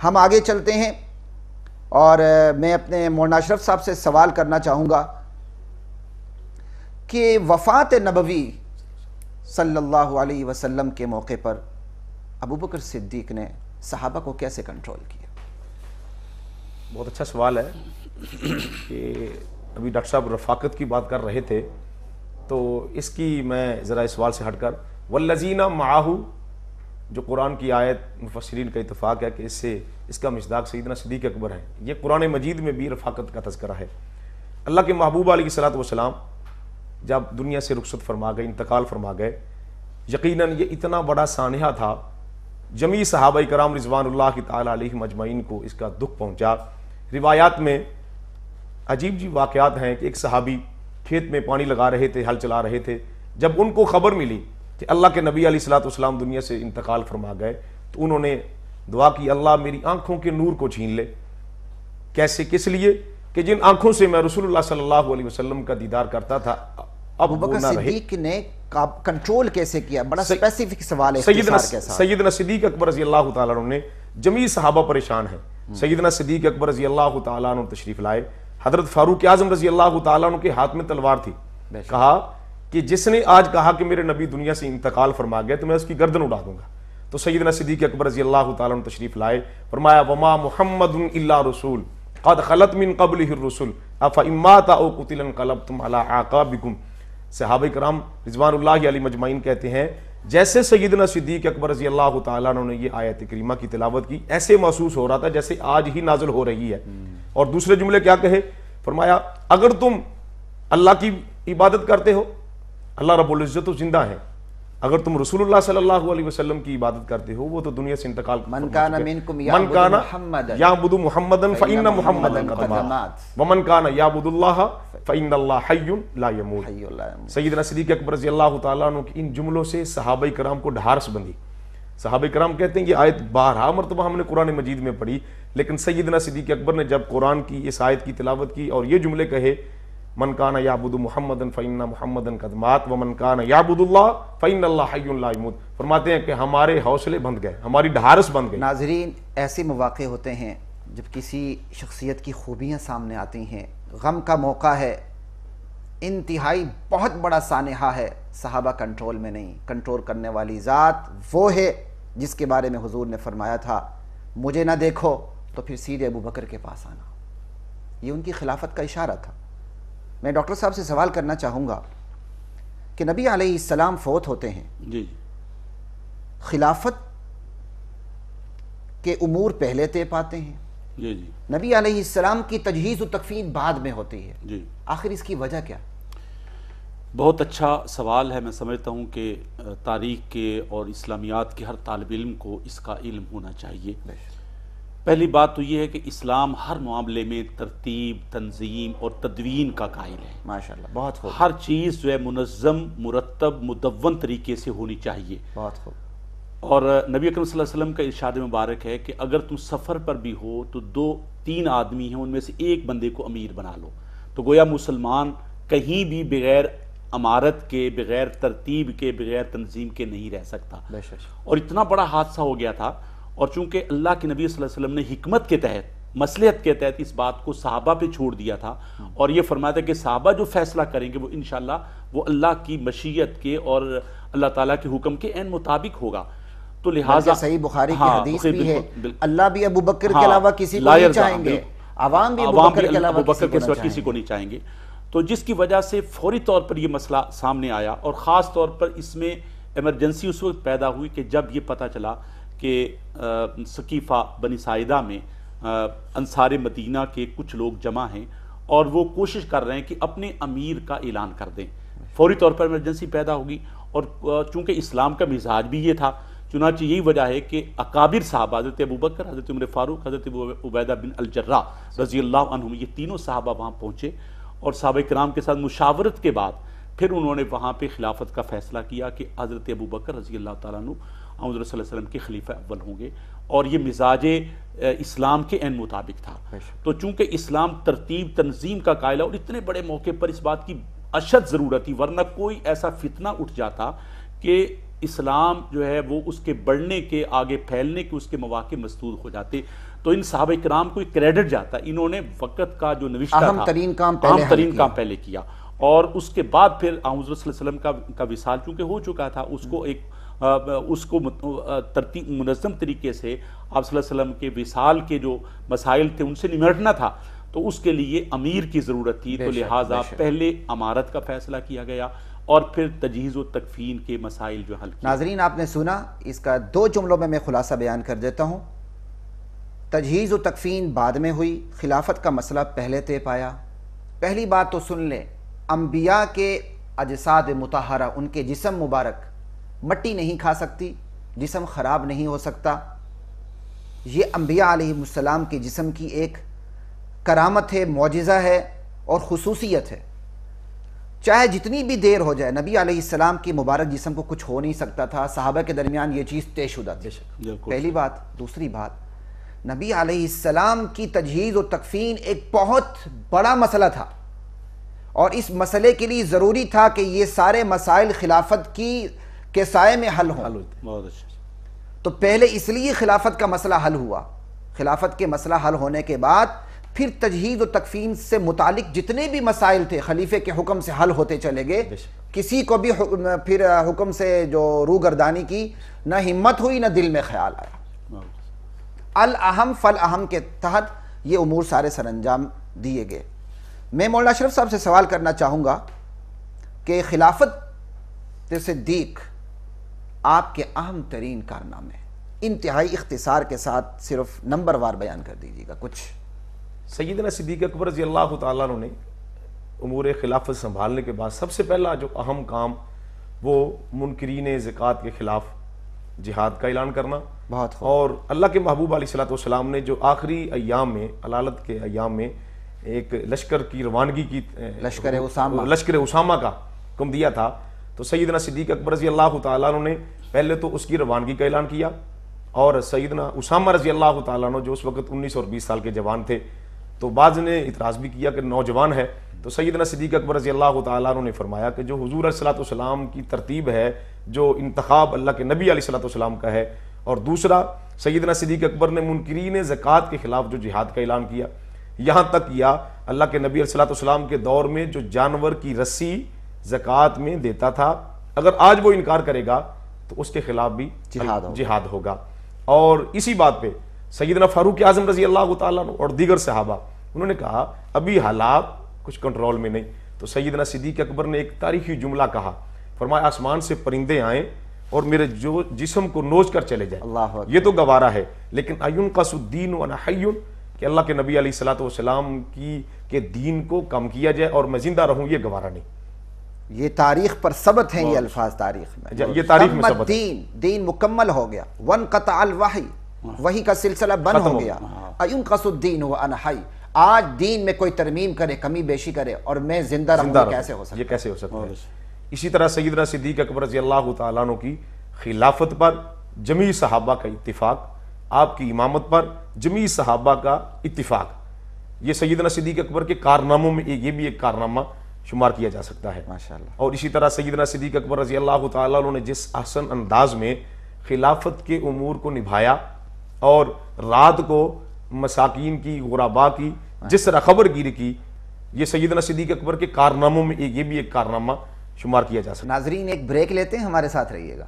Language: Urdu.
ہم آگے چلتے ہیں اور میں اپنے مولانا اشرف صاحب سے سوال کرنا چاہوں گا کہ وفات نبوی صلی اللہ علیہ وسلم کے موقع پر ابوبکر صدیق نے صحابہ کو کیسے کنٹرول کیا؟ بہت اچھا سوال ہے کہ ابھی ڈاکٹر صاحب رفاقت کی بات کر رہے تھے، تو اس کی میں ذرا اس سوال سے ہٹ کر والذین معہ، جو قرآن کی آیت مفسرین کا اتفاق ہے کہ اس کا مصداق سیدنا صدیق اکبر ہے، یہ قرآن مجید میں بھی رفاقت کا تذکرہ ہے۔ اللہ کے محبوب علیہ الصلوۃ والسلام جب دنیا سے رخصت فرما گئے، انتقال فرما گئے، یقیناً یہ اتنا بڑا سانحہ تھا، جمیع صحابہ کرام رضوان اللہ تعالی علیہم اجمعین کو اس کا دکھ پہنچا۔ روایات میں عجیب واقعات ہیں کہ ایک صحابی کھیت میں پانی لگا رہے تھے، ہل چلا رہے تھے، جب ان کو خبر ملی کہ اللہ کے نبی علیہ الصلوۃ والسلام دنیا سے انتقال فرما گئے تو انہوں نے دعا کی، اللہ میری آنکھوں کے نور کو چھین لے۔ کیسے؟ کس لیے کہ جن آنکھوں سے میں رسول اللہ صلی اللہ علیہ وسلم کا دیدار کرتا تھا اب وہ ابوبکر نہ رہے۔ صدیق نے کنٹرول کیسے کیا؟ بڑا اسپیسیفک سوال ہے، سیدنا صدیق اکبر رضی اللہ تعالیٰ عنہ نے، جمیع صحابہ پریشان ہیں، سیدنا صدیق اکبر رضی اللہ تعالیٰ عنہ تشریف لائے، حضرت فاروق اعظم رضی اللہ تعالیٰ عنہ کے ہاتھ میں تلوار تھی، کہا کہ جس نے آج کہا کہ میرے نبی دنیا سے انتقال فرما گئے تو میں اس کی گردن اڑا دوں گا۔ تو سیدنا صدیق اکبر رضی اللہ تعالیٰ عنہ تشریف لائے، فرمایا وما محمد الا رسول قد خلت من قبلہ الرسل افإن مات او قتل انقلبتم علی اعقابکم۔ صحابہ کرام رضوان اللہ علیہ مجمعین کہتے ہیں جیسے سیدنا صدیق اکبر رضی اللہ تعالیٰ عنہ نے یہ آیت کریمہ کی تلاوت کی، ایسے محسوس ہو رہا تھا جیسے آج ہی نازل ہو رہی ہے۔ اور دوسرے جملے کیا کہے؟ فرمایا اگر تم اللہ کی عبادت کرتے ہو، اللہ رب العزت زندہ ہے، اگر تم رسول اللہ صلی اللہ علیہ وسلم کی عبادت کرتے ہو، وہ تو دنیا سے انتقال من کان منکم یعبد محمدا فإن محمدا قد مات ومن کان یعبد اللہ فإن اللہ حی لا یموت۔ سیدنا صدیق اکبر رضی اللہ تعالیٰ عنہ کی ان جملوں سے صحابہ کرام کو ڈھارس بندھی۔ صحابہ کرام کہتے ہیں یہ آیت 12 مرتبہ ہم نے قرآن مجید میں پڑھی، لیکن سیدنا صدیق اکبر نے جب قرآن کی اس آیت کی تلاوت کی اور یہ جملے کہے من کان یعبد محمدا فإن محمدا قد مات ومن کان یعبد اللہ فإن اللہ حی لا یموت، فرماتے ہیں کہ ہمارے حوصلے بند گئے، ہماری ڈھارس بند گئی۔ ناظرین، ایسے مواقع ہوتے ہیں جب کسی شخصیت کی خوبیاں سامنے آتی ہیں، غم کا موقع ہے، انتہائی بہت بڑا سانحہ ہے، صحابہ کنٹرول میں نہیں، کنٹرول کرنے والی ذات وہ ہے جس کے بارے میں حضور نے فرمایا تھا مجھے نہ دیکھو تو پھر سیدھے ابوبکر کے پاس آنا۔ یہ ان کی خلافت کا اشارہ تھا۔ میں ڈاکٹر صاحب سے سوال کرنا چاہوں گا کہ نبی علیہ السلام فوت ہوتے ہیں، جی خلافت کے امور پہلے طے پاتے ہیں، جی جی نبی علیہ السلام کی تجہیز و تکفین بعد میں ہوتی ہے، جی آخر اس کی وجہ کیا؟ بہت اچھا سوال ہے۔ میں سمجھتا ہوں کہ تاریخ کے اور اسلامیات کے ہر طالب علم کو اس کا علم ہونا چاہیے۔ پہلی بات تو یہ ہے کہ اسلام ہر معاملے میں ترتیب، تنظیم اور تدوین کا قائل ہے۔ ماشاءاللہ، بہت خوب، ہر چیز جو ہے منظم، مرتب، مدون طریقے سے ہونی چاہیے۔ بہت خوب۔ اور نبی اکرم صلی اللہ علیہ وسلم کا ارشاد مبارک ہے کہ اگر تم سفر پر بھی ہو تو 2-3 آدمی ہیں، ان میں سے ایک بندے کو امیر بنا لو۔ تو گویا مسلمان کہیں بھی بغیر امارت کے، بغیر ترتیب کے، بغیر تنظیم کے نہیں رہ سکتا۔ اور اتنا بڑا حادثہ ہو گیا تھا، اور چونکہ اللہ کے نبی صلی اللہ علیہ وسلم نے حکمت کے تحت، مصلحت کے تحت اس بات کو صحابہ پہ چھوڑ دیا تھا، اور یہ فرمایا تھا کہ صحابہ جو فیصلہ کریں گے وہ انشاءاللہ وہ اللہ کی مشیت کے اور اللہ تعالیٰ کے حکم کے عین مطابق ہوگا۔ تو لہٰذا صحیح بخاری کی حدیث بھی ہے، اللہ بھی ابوبکر کے علاوہ کسی کو نہیں چاہیں گے، عوام بھی ابوبکر کے علاوہ کسی کو نہیں چاہیں گے۔ تو جس کی وجہ سے فوری طور پر یہ مسئلہ سامنے آیا، اور خاص طور پر اس میں ایمرجنسی اس وقت پیدا ہوئی کہ جب یہ پتہ چلا کہ ثقیفہ بنی ساعدہ میں انصار مدینہ کے کچھ لوگ جمع ہیں اور وہ کوشش کر رہے ہیں کہ اپنے امیر کا اعلان کر دیں۔ فوری طور پر ایمرجنسی پیدا ہوگی، اور چونکہ اسلام کا مزاج بھی یہ تھا، چنانچہ یہی وجہ ہے کہ اکابر صحابہ حضرت ابوبکر، حضرت عمر فاروق، حضرت عبیدہ بن الجراح رضی اللہ عنہم، یہ تینوں صحابہ وہاں پہنچے، اور صحابہ کرام کے ساتھ مشاورت کے بعد پھر انہوں نے وہاں پہ خلافت کا فیصلہ کیا کہ حضرت ابوبکر رضی اللہ تعالیٰ عنہ محمد صلی اللہ علیہ وسلم کے خلیفہ اول ہوں گے، اور یہ مزاج اسلام کے عین مطابق تھا۔ تو چونکہ اسلام ترتیب تنظیم کا قائل ہے، اور اتنے بڑے موقع پر اس بات کی اشد ضرورت تھی، ورنہ کوئی ایسا فتنہ اٹھ جاتا کہ اسلام جو ہے وہ اس کے بڑھنے کے، آگے پھیلنے کے اس کے مواقع مسدود ہو جاتے. تو ان صحابہ کرام کو کریڈٹ جاتا، انہوں نے وقت کا جو نوشتہ تھا، اہم ترین کام پہلے کیا. اور اس کے بعد پھر حضور صلی اللہ علیہ وسلم کا وصال چونکہ ہو چکا تھا، اس کو ترتیب منظم طریقے سے آپ صلی اللہ علیہ وسلم کے وصال کے جو مسائل تھے ان سے نمٹنا تھا. تو اس کے لیے امیر کی ضرورت تھی، تو لہٰذا پہلے امارت کا فیصلہ کیا گیا اور پھر تجہیز و تکفین کے مسائل جو حل کیے. ناظرین آپ نے سنا، اس کا 2 جملوں میں خلاصہ بیان کر دیتا ہوں. تجہیز و تکفین بعد میں ہوئی، خلافت کا مسئلہ پہلے طے پایا. پہلی بات تو سن لیں، انبیاء کے اجساد مطہرہ، ان کے جسم مبارک مٹی نہیں کھا سکتی، جسم خراب نہیں ہو سکتا. یہ انبیاء علیہ السلام کے جسم کی ایک کرامت ہے، معجزہ ہے اور خصوصیت ہے. چاہے جتنی بھی دیر ہو جائے، نبی علیہ السلام کی مبارک جسم کو کچھ ہو نہیں سکتا تھا. صحابہ کے درمیان یہ چیز طے شدہ تھی. پہلی بات. دوسری بات، نبی علیہ السلام کی تجہیز و تکفین ایک بہت بڑا مسئلہ تھا، اور اس مسئلے کے لیے ضروری تھا کہ یہ سارے مسائل خلافت کے سائے میں حل ہوں. تو پہلے اس لیے خلافت کا مسئلہ حل ہوا. خلافت کے مسئلہ حل ہونے کے بعد پھر تجہیز و تکفین سے متعلق جتنے بھی مسائل تھے خلیفے کے حکم سے حل ہوتے چلے گئے. کسی کو بھی پھر حکم سے جو روگردانی کی نہ ہمت ہوئی نہ دل میں خیال آیا. الاہم فالاہم کے تحت یہ امور سارے سر انجام دیے گئے. میں مولانا اشرف صاحب سے سوال کرنا چاہوں گا کہ خلافت صدیق آپ کے اہم ترین کارنامے انتہائی اختصار کے ساتھ صرف نمبر وار بیان کر دیجیے گا کچھ. سیدنا صدیق اکبر رضی اللہ تعالیٰ عنہ نے امور خلافت سنبھالنے کے بعد سب سے پہلا جو اہم کام وہ منکرین زکوٰۃ کے خلاف جہاد کا اعلان کرنا. بہت اور اللہ کے محبوب علیہ الصلوۃ والسلام نے جو آخری ایام میں، علالت کے ایام میں ایک لشکر کی روانگی کی، لشکر اسامہ کا حکم دیا تھا، تو سیدنا صدیق اکبر رضی اللہ تعالیٰ عنہ نے پہلے تو اس کی روانگی کا اعلان کیا. اور سیدنا اسامہ رضی اللہ تعالیٰ عنہ جو اس وقت 19 اور 20 سال کے جوان تھے، تو بعض نے اعتراض بھی کیا کہ نوجوان ہے. تو سیدنا صدیق اکبر رضی اللہ تعالیٰ عنہ نے فرمایا کہ جو حضور علیہ الصلوۃ والسلام کی ترتیب ہے، جو انتخاب اللہ کے نبی علیہ الصلوۃ والسلام کا ہے، اور دوسرا سیدنا صدیق اکبر نے منکرین زکوٰۃ کے خلاف جو جہاد کا اعلان کیا، یہاں تک کیا اللہ کے نبی علیہ الصلوۃ والسلام کے دور میں جو جانور کی رسی زکوٰۃ میں دیتا تھا، اگر آج وہ انکار کرے گا تو اس کے خلاف بھی جہاد ہوگا. اور اسی بات پہ سیدنا فاروق اعظم رضی اللہ تعالیٰ عنہ اور دیگر صحابہ انہوں نے کہا ابھی حالات کچھ کنٹرول میں نہیں. تو سیدنا صدیق اکبر نے ایک تاریخی جملہ کہا، فرمایا آسمان سے پرندے آئیں اور میرے جو جسم کو نوچ کر چلے جائیں، یہ تو گوارا ہے، لیکن اینقص الدین وانا حی، کہ اللہ کے نبی علیہ الصلوۃ والسلام کے دین کو کم کیا جائے اور میں زندہ رہوں، یہ گوارا نہیں. یہ تاریخ پر ثبت ہیں، یہ الفاظ تاریخ میں، یہ تاریخ میں ثبت ہے. دین مکمل ہو گیا. وانقطع الوحی، وحی کا سلسلہ بند ہو گیا. اینقص الدین وانا حی، آج دین میں کوئی ترمیم کرے، کمی بیشی کرے اور میں زندہ رہوں، یہ کیسے ہو سکتا ہے؟ اسی طرح سیدنا صدیق اکبر رضی اللہ تعالیٰ عنہ کی خلافت پر جمیع صحابہ کا اتفاق، آپ کی امامت پر جمیع صحابہ کا اتفاق، یہ سیدنا صدیق اکبر کے کارناموں میں یہ بھی ایک کارنامہ شمار کیا جا سکتا ہے ماشاءاللہ. اور اسی طرح سیدنا صدیق اکبر رضی اللہ تعالیٰ عنہ نے جس احسن انداز میں خلافت کے امور کو نبھایا اور رات کو مساکین کی، غرباء کی جس طرح خبر گیری کی، یہ سیدنا صدیق اکبر کے کارناموں میں یہ بھی ایک کارنامہ شمار کیا جا سکتا ہے. ناظرین ایک بریک لیتے ہیں، ہمارے ساتھ رہیے گا.